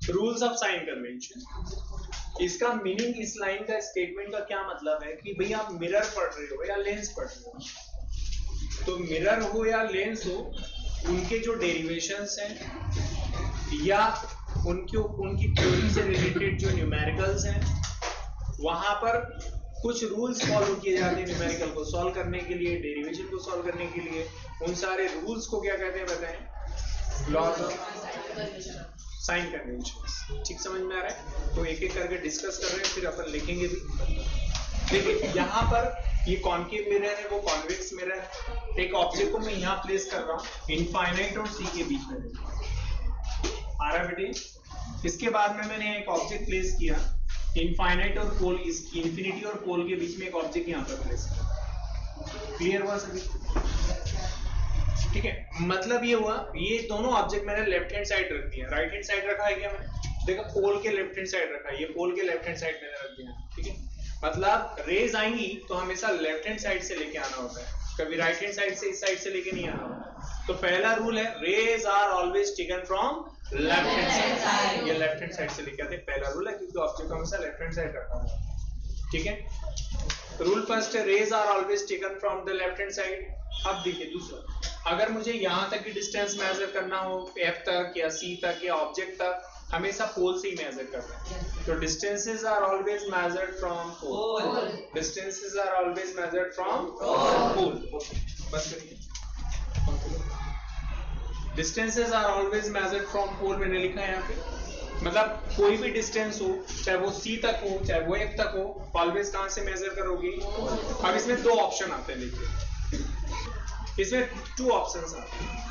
Rules of sign convention. इसका meaning, इस line का स्टेटमेंट का क्या मतलब है कि भाई आप मिरर पढ़ रहे हो या लेंस पढ़ रहे हो, तो मिरर हो या लेंस हो, उनके जो डेरिवेशंस हैं या उनकी थ्योरी से रिलेटेड जो न्यूमेरिकल्स हैं, वहां पर कुछ रूल्स फॉलो किए जाते हैं न्यूमेरिकल को सॉल्व करने के लिए, डेरिवेशन को सॉल्व करने के लिए। उन सारे रूल्स को क्या कहते हैं बताएं? Laws of sign convention. ठीक समझ में आ रहा है? तो एक एक करके डिस्कस कर रहे हैं, फिर अपन लिखेंगे भी। देखिए यहाँ पर ये कॉन्केव मिरर है, वो कॉन्वेक्स मिरर है। एक ऑब्जेक्ट को मैं यहाँ प्लेस कर रहा हूँ इनफाइनाइट और सी के बीच में, आ रहा है बेटे? इसके बाद में मैंने एक ऑब्जेक्ट प्लेस किया इनफाइनाइट और पोल, इंफिनिटी और पोल के बीच में एक ऑब्जेक्ट यहाँ पर प्लेस किया। क्लियर हुआ सभी? ठीक है, मतलब ये हुआ, ये दोनों ऑब्जेक्ट मैंने लेफ्ट हैंड साइड रख दिया। राइट हैंड साइड रखा है क्या मैंने? देखो पोल के लेफ्ट हैंड साइड रखा है, ये पोल के लेफ्ट हैंड साइड मैंने रख दिया। ठीक है, मतलब रेज आएंगी तो हमेशा लेफ्ट हैंड साइड से लेके आना होता है, कभी राइट हैंड साइड से, इस साइड से लेके नहीं आना होता। तो पहला रूल है rays are always taken from left hand side. ये लेफ्ट हैंड साइड से लेके आते हैं, पहला रूल है, क्योंकि ऑब्जेक्ट हमेशा लेफ्ट हैंड साइड रखा हुआ है। ठीक है, रूल फर्स्ट है rays are always taken from the left hand side. अब देखिए दूसरा, अगर मुझे यहां तक की डिस्टेंस मेजर करना हो, एफ तक या सी तक या ऑब्जेक्ट तक, हमेशा पोल से ही मेजर करना है। तो distances are always measured from pole. Distances are always measured from pole. बस करिए, distances are always measured from pole मैंने लिखा है यहाँ पे। मतलब कोई भी डिस्टेंस हो, चाहे वो सी तक हो चाहे वो एफ तक हो, ऑलवेज कहां से मेजर करोगे? अब इसमें दो ऑप्शन आते हैं, देखिए इसमें टू ऑप्शंस आते हैं।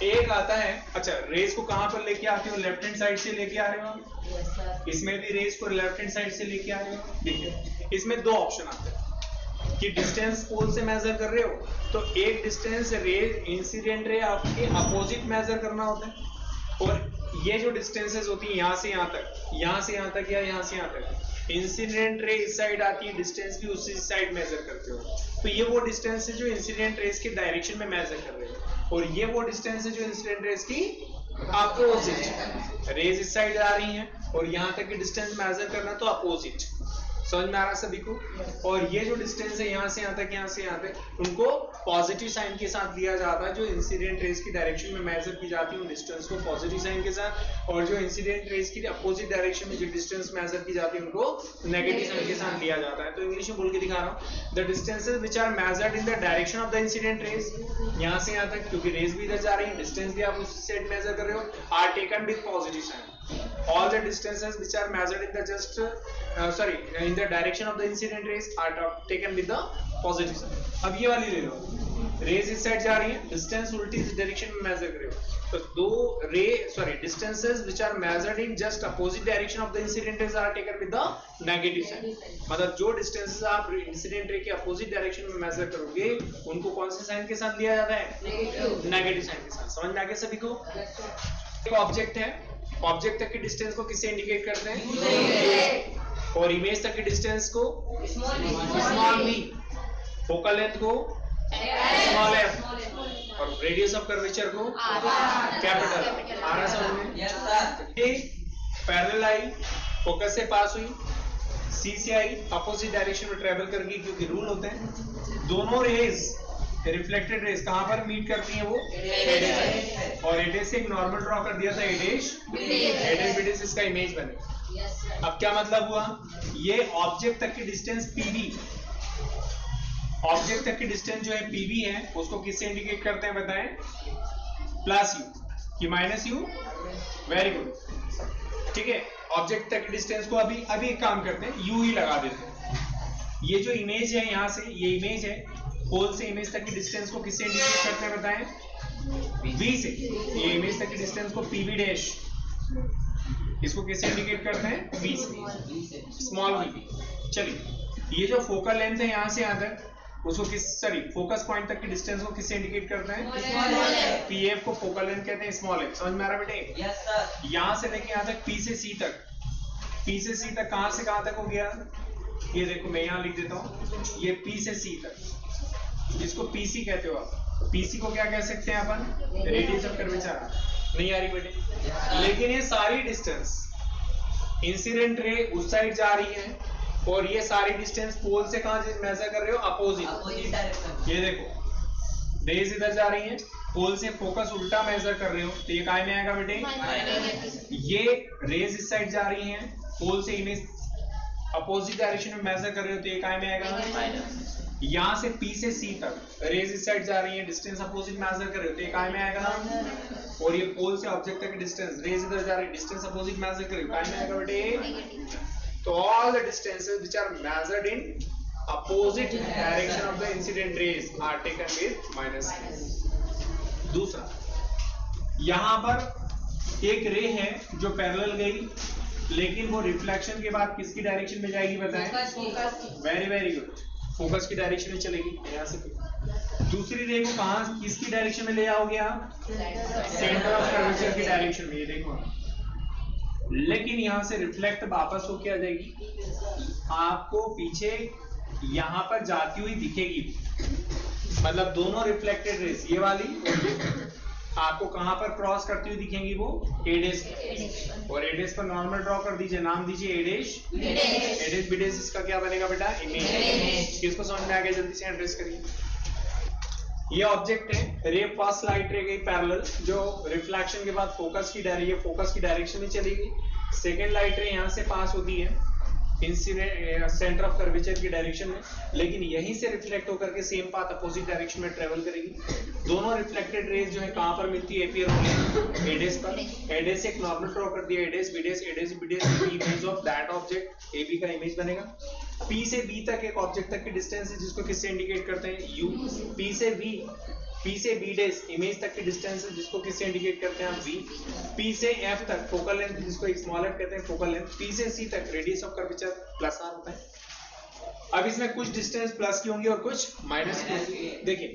एक आता है, अच्छा रेज को कहां पर लेके आते हो? लेफ्ट हैंड साइड से लेके आ रहे हो। इसमें भी रेज को लेफ्ट हैंड साइड से लेके आ रहे हो। देखिए इसमें दो ऑप्शन आते हैं कि डिस्टेंस पोल से मेजर कर रहे हो, तो एक डिस्टेंस रेज इंसिडेंट रे आपके अपोजिट मेजर करना होता है, और ये जो डिस्टेंसेस होती है यहां से यहां तक, यहां से यहां तक या यहां से यहां तक, इंसिडेंट रे इस साइड आती है, डिस्टेंस भी उसी साइड मेजर करते हो। तो ये वो डिस्टेंस है जो इंसिडेंट रेस के डायरेक्शन में मेजर कर रहे हो, और ये वो डिस्टेंस है जो इंसिडेंट रेस की अपोजिट। रेज इस साइड आ रही हैं और यहां तक की डिस्टेंस मेजर करना तो अपोजिट। समझ में आ रहा सभी को? और ये जो डिस्टेंस है यहां से यहां तक, यहां से यहां तक, उनको पॉजिटिव साइन के साथ दिया जाता है। जो इंसिडेंट रेस की डायरेक्शन में मेजर की जाती है उन डिस्टेंस को पॉजिटिव साइन के साथ, और जो इंसिडेंट रेस की अपोजिट डायरेक्शन में जो डिस्टेंस मेजर की जाती है उनको नेगेटिव साइन के साथ लिया जाता है। तो इंग्लिश में बोल के दिखा रहा हूं, the distances which are measured in the direction of the incident rays, यहां से यहां तक, क्योंकि रेस भी इधर जा रही है, डिस्टेंस भी आप उस साइड मेजर कर रहे हो, are taken with positive sign. All the distances which are measured in the in the direction of the incident rays are taken with the positive sign. अब ये वाली ले लो, रेज इस साइड जा रही है, डिस्टेंस उल्टी इस डायरेक्शन में मेजर कर रहे हो, तो दो distances which are measured in just opposite direction of the incident rays are taken with the negative sign. मतलब जो डिस्टेंसेस आप इंसिडेंट रे के अपोजिट डायरेक्शन में मेजर करोगे उनको कौन से साइन के साथ लिया जाता है? नेगेटिव साइन के साथ। समझ में आ गया सभी को? एक ऑब्जेक्ट है, ऑब्जेक्ट तक की डिस्टेंस को किससे इंडिकेट करते हैं? और इमेज तक की डिस्टेंस को स्मॉल v, फोकल लेंथ को स्मॉल f, और रेडियस ऑफ कर्वेचर को कैपिटल। आ रहा समझ में? पैरेलल आई, फोकस से पास हुई, सी से आई, अपोजिट डायरेक्शन में ट्रेवल करके, क्योंकि रूल होते हैं दोनों रेज रिफ्लेक्टेड रेज कहां पर मीट करती हैं? वो एडेज, और एडेज से एक नॉर्मल ड्रॉ कर दिया था, एडेज बीडेज, इसका इमेज बने। अब क्या मतलब हुआ? ये ऑब्जेक्ट तक की डिस्टेंस पीबी, ऑब्जेक्ट तक की डिस्टेंस जो है पीबी है, उसको किससे इंडिकेट करते हैं बताएं? प्लस यू कि माइनस यू? Very good. ठीक है, ऑब्जेक्ट तक की डिस्टेंस को अभी एक काम करते हैं, यू ही लगा देते हैं। ये जो इमेज है यहां से, ये इमेज है, पोल से इमेज तक की डिस्टेंस को किससे इंडिकेट करते हैं बताएं? v से। ये इमेज तक की डिस्टेंस को pv डैश, इसको किससे इंडिकेट करते हैं? v से, स्मॉल v। चलिए ये जो फोकल लेंथ है यहां से यहां तक, उसको फोकस पॉइंट तक की डिस्टेंस को किससे इंडिकेट करते हैं? pf को फोकल लेंथ कहते हैं, स्मॉल f। समझ में आ रहा बेटे? Yes sir. यहां से लेके यहां तक p से c तक, p से c तक कहां से कहां तक हो गया? ये देखो मैं यहां लिख देता हूं, ये p से c तक, जिसको PC कहते हो आप। PC को क्या कह सकते हैं अपन? Radius of curvature. नहीं आ रही बेटे? लेकिन ये सारी डिस्टेंस इंसिडेंट रे उस साइड जा रही है और ये सारी डिस्टेंस पोल से कहां मेजर कर रहे हो? Opposite direction. ये देखो रेज इधर जा रही है, पोल से फोकस उल्टा मेजर कर रहे हो तो ये काय में आएगा बेटे? ये रेज इस साइड जा रही है, पोल से इमेज अपोजिट डायरेक्शन में मेजर कर रहे हो तो ये काय में आएगा? यहां से P से C तक रेज इस साइड जा रही है, डिस्टेंस अपोजिट मेजर कर रहे हो तो ये काय में आएगा? और ये पोल से ऑब्जेक्ट तक की डिस्टेंस, रेज इधर जा रही है, डिस्टेंस अपोजिट मेजर कर रहे हो, काय में आएगा बेटे? तो all the distances which are measured in opposite direction of the incident rays are taken with minus। दूसरा, यहां पर एक रे है जो पैरेलल गई, लेकिन वो रिफ्लेक्शन के बाद किसकी डायरेक्शन में जाएगी बताएं? वेरी वेरी गुड, फोकस की डायरेक्शन में चलेगी यहां से। दूसरी रे को कहां, किसकी डायरेक्शन में ले जाओगे आप? सेंटर ऑफ कर्वेचर की डायरेक्शन में, ये देखो। लेकिन यहां से रिफ्लेक्ट वापस होके आ जाएगी, आपको पीछे यहां पर जाती हुई दिखेगी, मतलब दोनों रिफ्लेक्टेड रेस ये वाली आपको कहां पर क्रॉस करती हुई दिखेंगी? वो एडेस, और एडेस पर नॉर्मल ड्रॉ कर दीजिए, नाम दीजिए एडेस। एडेस बिडेस इसका क्या बनेगा बेटा? इमेज। किसको समझ में आ गया? जल्दी से एड्रेस करिए। ये ऑब्जेक्ट है, रे फर्स्ट लाइट रे गई पैरेलल, जो रिफ्लेक्शन के बाद फोकस की डायरेक्शन में चलेगी। सेकेंड लाइट रे यहां से पास होती है इंसिडेंट सेंटर ऑफ कर्वेचर की डायरेक्शन में, लेकिन यहीं से रिफ्लेक्ट होकर के सेम पाथ अपोजिट डायरेक्शन में ट्रेवल करेगी। दोनों रिफ्लेक्टेड रेज जो है कहां पर मिलती है? एपियर होंगे एडेस पर। एडेस एक नॉर्मल ड्रॉ कर दिया, एडेस बिडेस, एडेस बिडेस image of that object, a b का इमेज बनेगा। P से B तक एक ऑब्जेक्ट तक की डिस्टेंस है जिसको किससे इंडिकेट करते हैं? U। P से B डेस इमेज तक की डिस्टेंस है जिसको किससे इंडिकेट करते हैं? V। P से F तक फोकल लेंथ जिसको एक स्मॉल f कहते हैं फोकल लेंथ। P से C तक radius of curvature plus r होता है। अब इसमें कुछ डिस्टेंस प्लस की होंगी और कुछ माइनस की होंगी। देखिए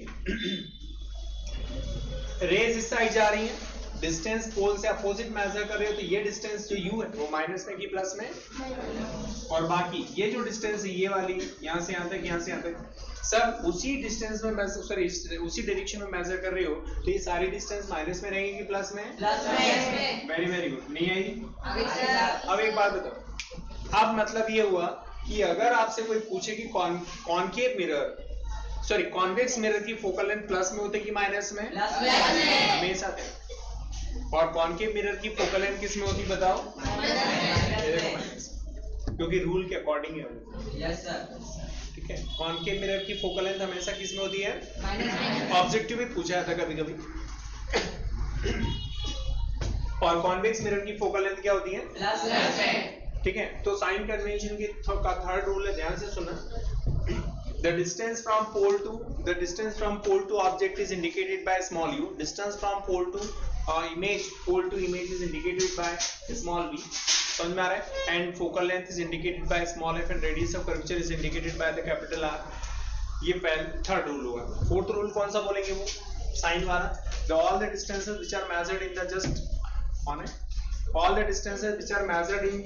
रेज इस साइड जा रही है, डिस्टेंस पोल से अपोजिट मेजर कर रहे हो तो ये डिस्टेंस जो u है वो माइनस में की प्लस में, और बाकी ये जो डिस्टेंस है ये वाली यहां से यहां तक, यहां से यहां तक सब उसी डिस्टेंस में उसी डायरेक्शन में मेजर कर रहे हो तो ये सारी डिस्टेंस माइनस में रहेगी कि प्लस में? प्लस में। Very very good. नहीं आई? अब एक बात बताओ, अब मतलब ये हुआ कि अगर आपसे कोई पूछे कि concave mirror sorry convex mirror की फोकल लेंथ प्लस में होती है कि माइनस में? हमेशा थे। और कॉनकेव मिरर की फोकल लेंथ किस में होती बताओ? क्योंकि रूल के अकॉर्डिंग है। Yes sir. ठीक है, कॉनकेव मिरर की फोकल लेंथ हमेशा किस में होती है? ऑब्जेक्टिव भी पूछा जाता कभी कभी। और कॉन्वेक्स मिरर की फोकल लेंथ क्या होती है? प्लस में। ठीक है, तो साइन कन्वेंशन की थर्ड रूल है, ध्यान से सुनना। The distance from pole to object is indicated by small u. Distance from pole to image is indicated by small v. समझ में आ रहा है? And focal length is indicated by small f and radius of curvature is indicated by the capital R. ये third rule होगा। Fourth rule कौन सा बोलेंगे? वो साइन वाला। All the distances which are measured in the just on it. All the distances which are measured in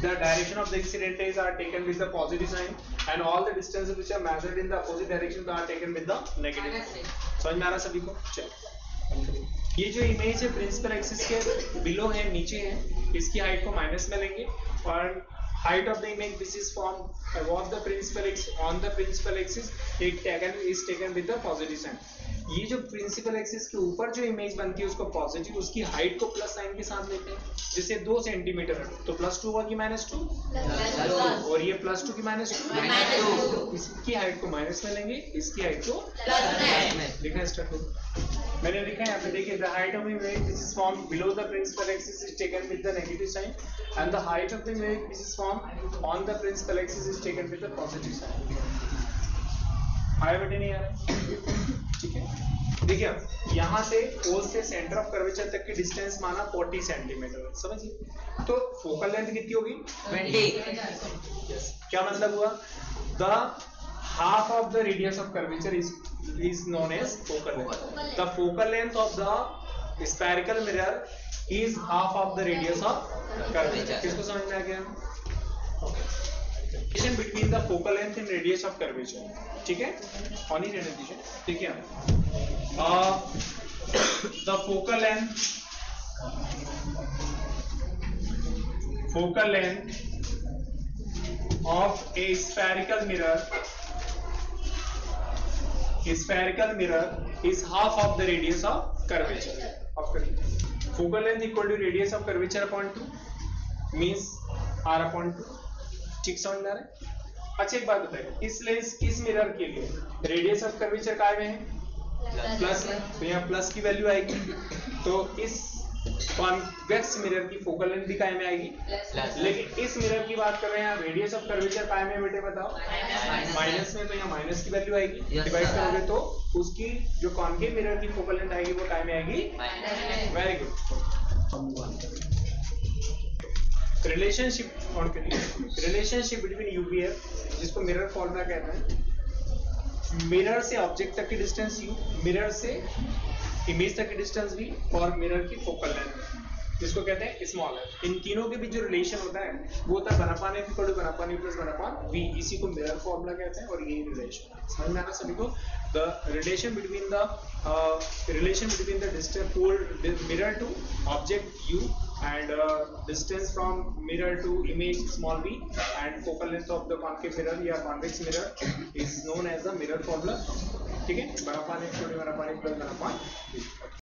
the direction of the incident rays are taken with the positive sign, and all the distances which are measured in the opposite direction are taken with the negative sign. समझ में आ रहा सभी को? चलो, ये जो image है principal axis के बिलो है, नीचे है, इसकी हाइट को माइनस में लेंगे और height of the image which is formed above the principal axis on the principal axis is taken with the positive sign. ये जो प्रिंसिपल एक्सिस के ऊपर जो इमेज बनती है उसको पॉजिटिव, उसकी हाइट को प्लस साइन के साथ लेते हैं। जैसे 2 सेंटीमीटर है तो +2 होगा कि -2, और ये +2 की -2, इसकी हाइट को माइनस में लेंगे, इसकी हाइट को प्लस में। लिखना स्टार्ट करो। मैंने लिखा है यहाँ पे, देखिए the height of image which is formed below the principal axis is taken with the negative sign, and the height of the image which is formed on the principal axis is taken with the positive sign. आया बेटे? नहीं आ रहा? ठीक है, देखिए यहाँ से पोल से सेंटर ऑफ कर्वेचर तक की डिस्टेंस माना 40 सेंटीमीटर, समझिए। तो फोकल लेंथ कितनी होगी? 20। क्या मतलब हुआ? The half of the radius of curvature is known as focal length. The focal length of the spherical mirror is half of the radius of curvature. किसको समझ में आ गया? Relation between the focal length and radius of curvature. ठीक है, on ही रहने दीजिए। ठीक है, the focal length focal length of a spherical mirror is half of the radius of curvature of focal length equal to radius of curvature upon 2 means r upon 2. ठीक समझ में आ रहा है? अच्छा एक बात बताइए, इस मिरर के लिए रेडियस ऑफ कर्वेचर काय में है? प्लस में, तो यहाँ प्लस की वैल्यू आएगी, तो इस कॉन्वेक्स मिरर की फोकल लेंथ भी काय में आएगी, लेकिन इस मिरर की बात कर रहे हैं, रेडियस ऑफ कर्वेचर काय में बेटे बताओ? माइनस में, तो यहाँ माइनस की वैल्यू आएगी, डिवाइड करोगे तो उसकी जो कॉन्केव मिरर की फोकल लेंथ आएगी वो काय में आएगी? Very good. Relationship between UVF, जिसको मिरर फॉर्मूला कहते हैं, मिरर से ऑब्जेक्ट तक की डिस्टेंस u, मिरर से इमेज तक की डिस्टेंस v और मिरर की फोकल लेंथ जिसको कहते हैं स्मॉल है. इन तीनों के बीच जो रिलेशन होता है वो होता है 1/f equal to 1/u plus 1/v. इसी को मिरर फॉर्मूला कहते हैं और यही रिलेशन समझ में आना सभी को. The relation between the distance pole mirror to object u and distance from mirror to image small v and focal length of the concave mirror या convex mirror is known as the mirror formula. ठीक है, 1/f + 1/v.